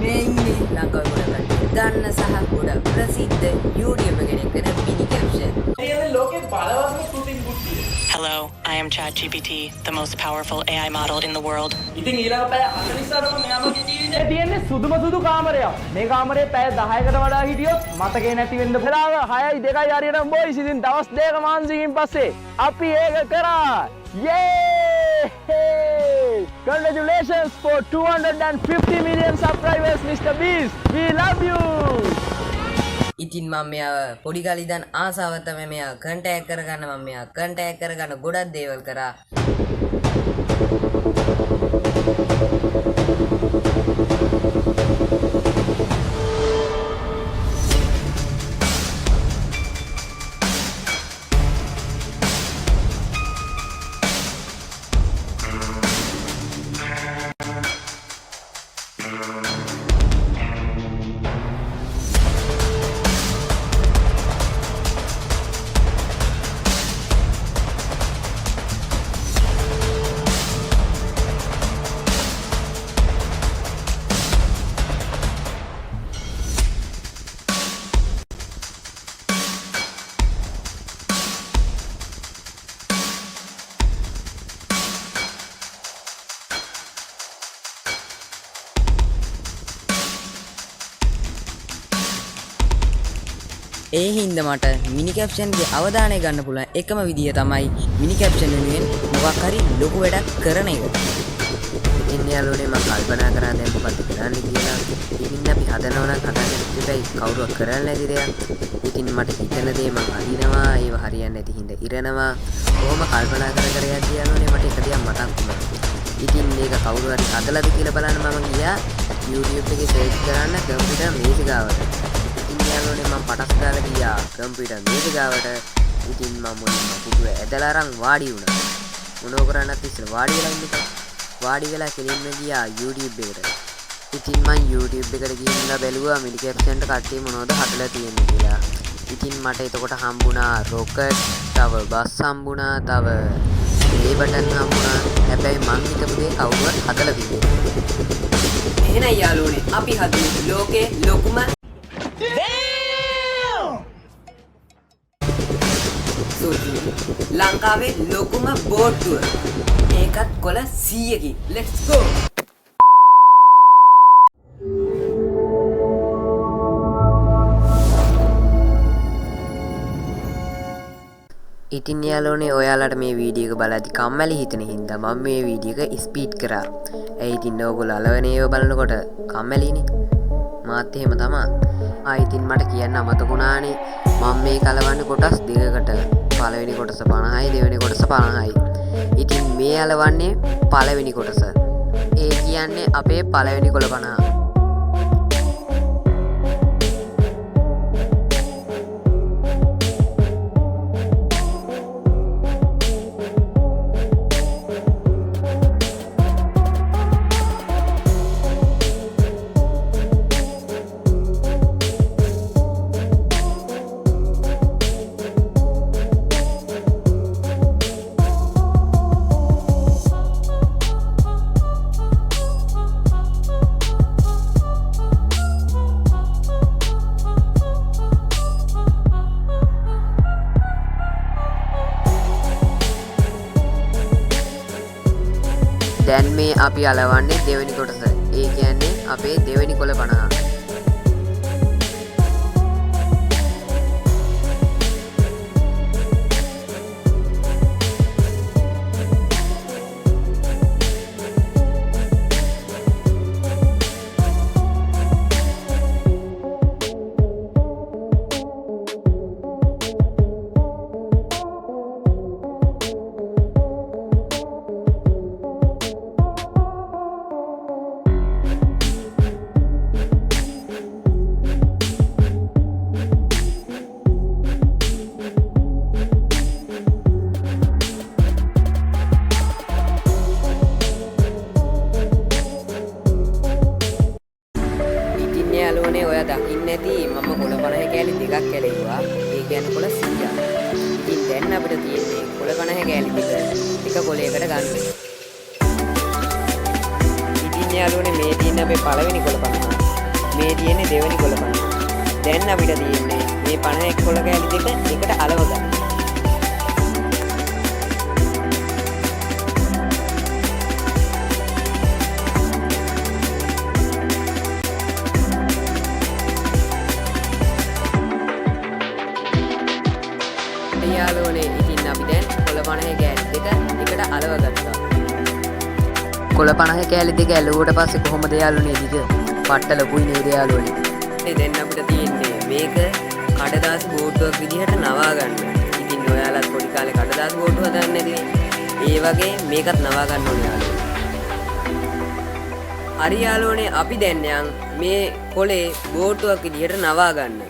මේ ඉන්නේ ලංකාවේ ගොඩක් දන්න සහ ගොඩක් ප්‍රසිද්ධ YouTube කෙනෙක් වෙන මිනි caption. Hello, I am ChatGPT, the most powerful AI model in the world. ඉතින් ඊළඟ පැය 48ම මෙයාමගේ ජීවිතේ තියෙන්නේ සුදුම සුදු කාමරයක්. මේ කාමරේ පැය 10කට වඩා හිටියොත් මතකේ නැති වෙන්න වෙලාව 6යි 2යි හරියටම බොයිස්. ඉතින් දවස් දෙක මාන්සිකින් පස්සේ අපි ඒක කරා. Yay! Congratulations for 250 million subscribers, Mr. Beast. We love you. ඉතින් මම මෙයාව පොඩි කාලේ ඉඳන් ආසාව තමයි මෙයාව කන්ටැක්ට් කරගන්න මම මෙයාව කන්ටැක්ට් කරගන්න ගොඩක් දේවල් කරා. ඒ හින්දා මට මිනි කැප්ෂන් ගේ අවධානය ගන්න පුළුවන් එකම විදිය තමයි මිනි කැප්ෂන් වෙනුවෙන් මොකක් හරි ලොකු වැඩක් කරන එක. ඉතින් යාළුවනේ මම කල්පනා කරා දැන් මොකද කරන්න කියලා. ඉතින් අපි හදනවා නම් හදන්න ඉතින් කවුරුවක් කරන්නේ නැති දෙයක්. ඉතින් මට හිතන දේ මම අදිනවා ඒව හරියන්නේ නැති හින්දා ඉරනවා. කොහොම කල්පනා කර යද්දී යාළුවනේ මට එක දෙයක් මතක් වුණා. ඉතින් මේක කවුරු හරි හදලාද කියලා බලන්න මම ගියා YouTube එකේ සර්ච් කරන්න කම්පියුටර් මේස ගාවට. යාළුවනේ මම පටස් දාලා ගියා කම්පියුටර් මේස ගාවට. ඉතින් මම මුලින්ම පුදුව ඇදලා අරන් වාඩි වුණා. මොනෝ කරන්නත් ඉස්සෙල්ලා වාඩි වෙලා ඉන්න. වාඩි වෙලා කෙලින්ම ගියා YouTube එකට. ඉතින් මම YouTube එකට ගිහින් බැලුවා මිනි කැප්ෂන්ට කට්ටිය මොනවද හදලා තියෙන්නේ කියලා. ඉතින් මට එතකොට හම්බුණා රොකට්, තව බස් හම්බුණා, තව ඒ බටන් හම්බුණා. හැබැයි මං හිතපු දේ කවුරුවත් හදලා තිබුණේ. එහෙනම් යාළුවනේ අපි හදමු ලෝකේ ලොකුම ලංකාවේ ලොකුම බෝට්ටුව. ඒකත් කොළ 100කින්. Let's go. ඉතින් යාළුවනේ ඔයාලට මේ වීඩියෝ එක බලද්දි කම්මැලි හිතෙන හින්දා මම මේ වීඩියෝ එක ස්පීඩ් කරා. ඒ ඉතින් ඕගොල්ලෝ අලවන ඒව බලනකොට කම්මැලිනේ. මාත් එහෙම තමයි. ඉතින් මට කියන්න අමතකුණානේ මම මේ කලවන්නේ කොටස් දෙකකට. පළවෙනි කොටස 50යි දෙවෙනි කොටස 50යි. ඉතින් මේ අලවන්නේ පළවෙනි කොටස. ඒ කියන්නේ අපේ පළවෙනි කොළ 50. දැන් මේ අපි අලවන්නේ දෙවෙනි කොටස. ඒ කියන්නේ අපේ දෙවෙනි කොළ 50. ඔයා දකින්න ඇති මම කොළ 50 කෑලි දෙකක් කැලෙව්වා. ඒ කියන්නේ කොළ 100ක්. ඉතින් දැන් අපිට තියෙන්නේ කොළ 50 කෑලි දෙක එක කොළයකට ගන්න. ඉතින් යාළුවනේ මේ තියෙන අපේ පළවෙනි කොළ 50. මේ තියෙන්නේ දෙවෙනි කොළ 50. දැන් අපිට තියෙන්නේ මේ 51 කොළ කෑලි දෙක එකට අලව ගන්න. යාළුවනේ ඉතින් අපි දැන් කොළ 50 කෑලි දෙක එකට අලව ගත්තා. කොළ 50 කෑලි දෙක ඇලුවට පස්සේ කොහොමද යාළුවනේ දිග? පට්ට ලොකුයි නේද යාළුවනේ? දැන් අපිට තියෙන්නේ මේක කඩදාසි බෝට්ටුවක් විදිහට නවා ගන්න. ඉතින් ඔයාලත් පොඩි කාලේ කඩදාසි බෝට්ටුව හදන්නේ නැතිනේ. ඒ වගේ මේකත් නවා ගන්න ඕනේ යාළුවනේ. හරි යාළුවනේ අපි දැන් යන් මේ කොලේ බෝට්ටුවක් විදිහට නවා ගන්න.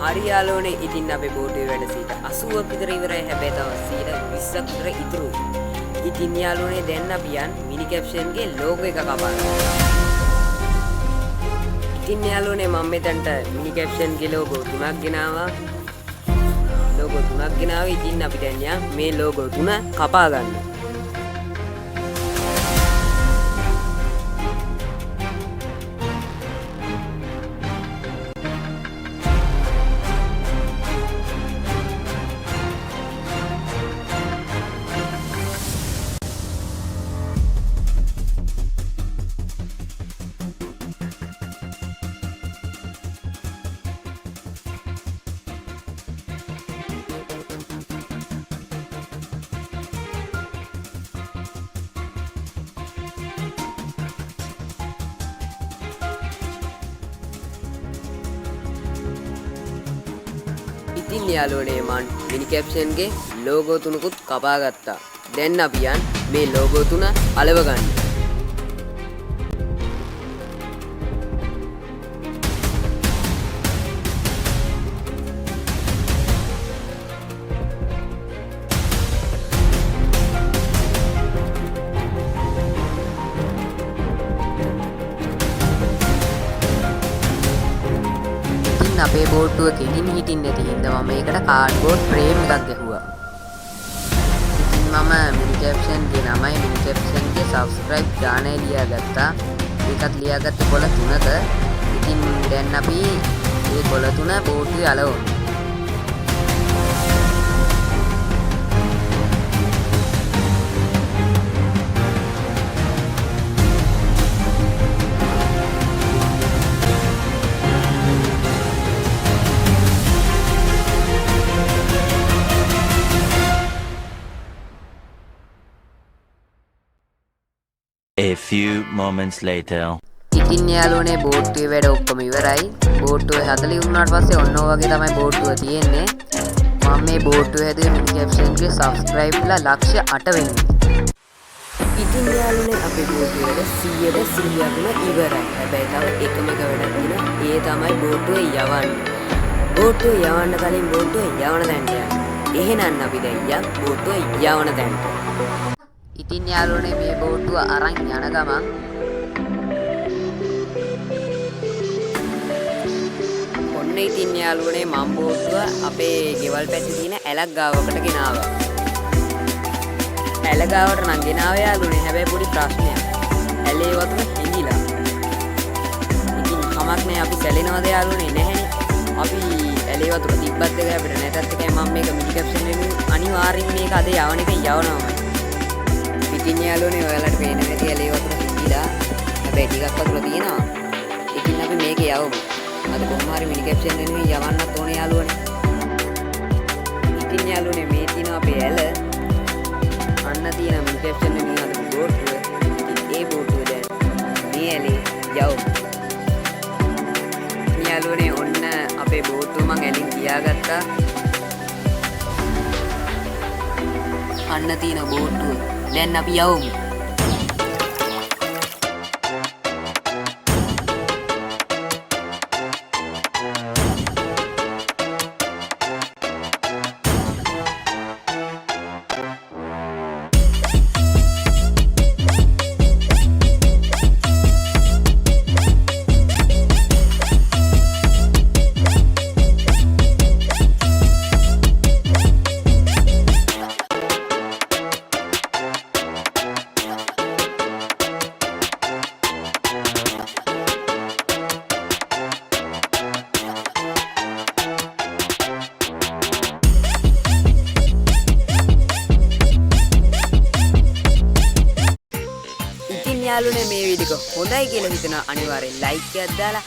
හරි යාළුවනේ ඉතින් අපේ බෝටුවේ වැඩ සීට 80ක් විතර ඉවරයි. හැබැයි තව 20ක් විතර ඉතුරුයි. ඉතින් යාළුවනේ දැන් අපි යන් මිනි කැප්ෂන් ගේ ලෝගෝ එක කපන්න. ඉතින් යාළුවනේ මම මෙතනට මිනි කැප්ෂන් ගේ ලෝගෝ 3ක් ගෙනාවා. ලෝගෝ 3ක් ගෙනාවා. ඉතින් අපි දැන් යන් මේ ලෝගෝ 3 කපා ගන්න. ඉතින් යාළුවනේ මන් මිනි කැප්ෂන් ගේ ලෝගෝ 3කුත් කපා ගත්තා. දැන් අපි යන් මේ ලෝගෝ 3 අලව ගන්න. අපේ බෝට්ටුව කෙලින් හිටින් නැති හින්දා මම මේකට කාඩ්බෝඩ් ෆ්‍රේම් එකක් ගැහුවා. ඉතින් මම මිනි කැප්ෂන් ගේ නමයි මිනි කැප්ෂන් ගේ සබ්ස්ක්‍රයිබ් ගානයි ලියාගත්තා. ඒකත් ලියාගත්තේ කොළ 3ක. ඉතින් දැන් අපි මේ කොළ 3 බෝට්ටුවේ අලවමු. A few moments later. ඉතින් යාළුවනේ බෝට්ටුවේ වැඩ ඔක්කොම ඉවරයි. බෝට්ටුවේ 40 වුණාට පස්සේ ඔන්න ඔය වගේ තමයි බෝට්ටුව තියෙන්නේ. මම මේ බෝට්ටුව හැදුවේ මිනි කැප්ෂන් ගේ සබ්ස්ක්‍රයිබ්ලා ලක්ෂ 8 වෙන්නේ. ඉතින් යාළුවනේ අපේ බෝට්ටුවේ වැඩ 100%ක්ම ඉවරයි. හැබැයි තව එකම එක වැඩක් තියෙනවා. ඒ තමයි බෝට්ටුවේ යවන්න. බෝට්ටුවේ යවන්න කලින් බෝට්ටුවේ යවන තැනට යන්න. එහෙනම් අපි දැන් යන් බෝට්ටුවේ යවන තැනට. ඉතින් යාළුවනේ මේ බෝට්ටුව අරන් යන ගමන් ඔන්න ඉතින් යාළුවනේ මම බෝට්ටුව අපේ ගෙවල් පැත්තේ තියෙන ඇලක් ගාවකට ගෙනාවා. ඇල ගාවට නම් ගෙනාවා යාළුවනේ. හැබැයි පොඩි ප්‍රශ්නයක්. ඇලේ වතුර හිඳිලා. ඉතින් කමක් නෑ අපි සැලෙනවද යාළුවනේ? නැහැනේ. අපි ඇලේ වතුර තිබ්බත් එක අපිට නැතත් එකයි මම මේක මිනි කැප්ෂන් එකෙන් අනිවාර්යෙන් මේක අද යවන එකෙන් යවනවාමයි. ඉතින් යාළුවනේ ඔයාලට පේන ඇති ඇලේ වතුර හිඳිලා. හැබැයි ටිකක් වතුර තියෙනවා. ඉතින් අපි මේක යවමු. අද කොහොම හරි මිනි කැප්ෂන් එකෙන් යවන්නත් ඕනේ යාළුවනේ. ඉතින් යාළුවනේ මේ තියෙන අපේ ඇල අන්න තියෙන මිනි කැප්ෂන් එකෙන් හදපු බෝට්ටුව. ඉතින් ඒ බෝට්ටුව දැන් මේ ඇලේ යවමු. යාළුවනේ ඔන්න අපේ බෝට්ටුව මං ඇලින් තියාගත්තා. අන්න තියෙන බෝට්ටුව දැන් අපි යවමු. යාළුවනේ මේ වීඩියෝ එක හොඳයි කියලා හිතනවා අනිවාර්යෙන් ලයික් එකක් දාලා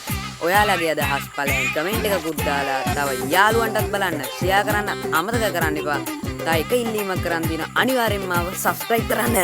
ඔයාලගේ අදහස් පළවෙනි කමෙන්ට් එකකුත් දාලා තව යාළුවන්ටත් බලන්න ෂෙයා කරන්න අමතක කරන්න එපා. තව එක ඉල්ලීමක් කරන් දින අනිවාර්යෙන්ම මාව සබ්ස්ක්‍රයිබ් කරන්න.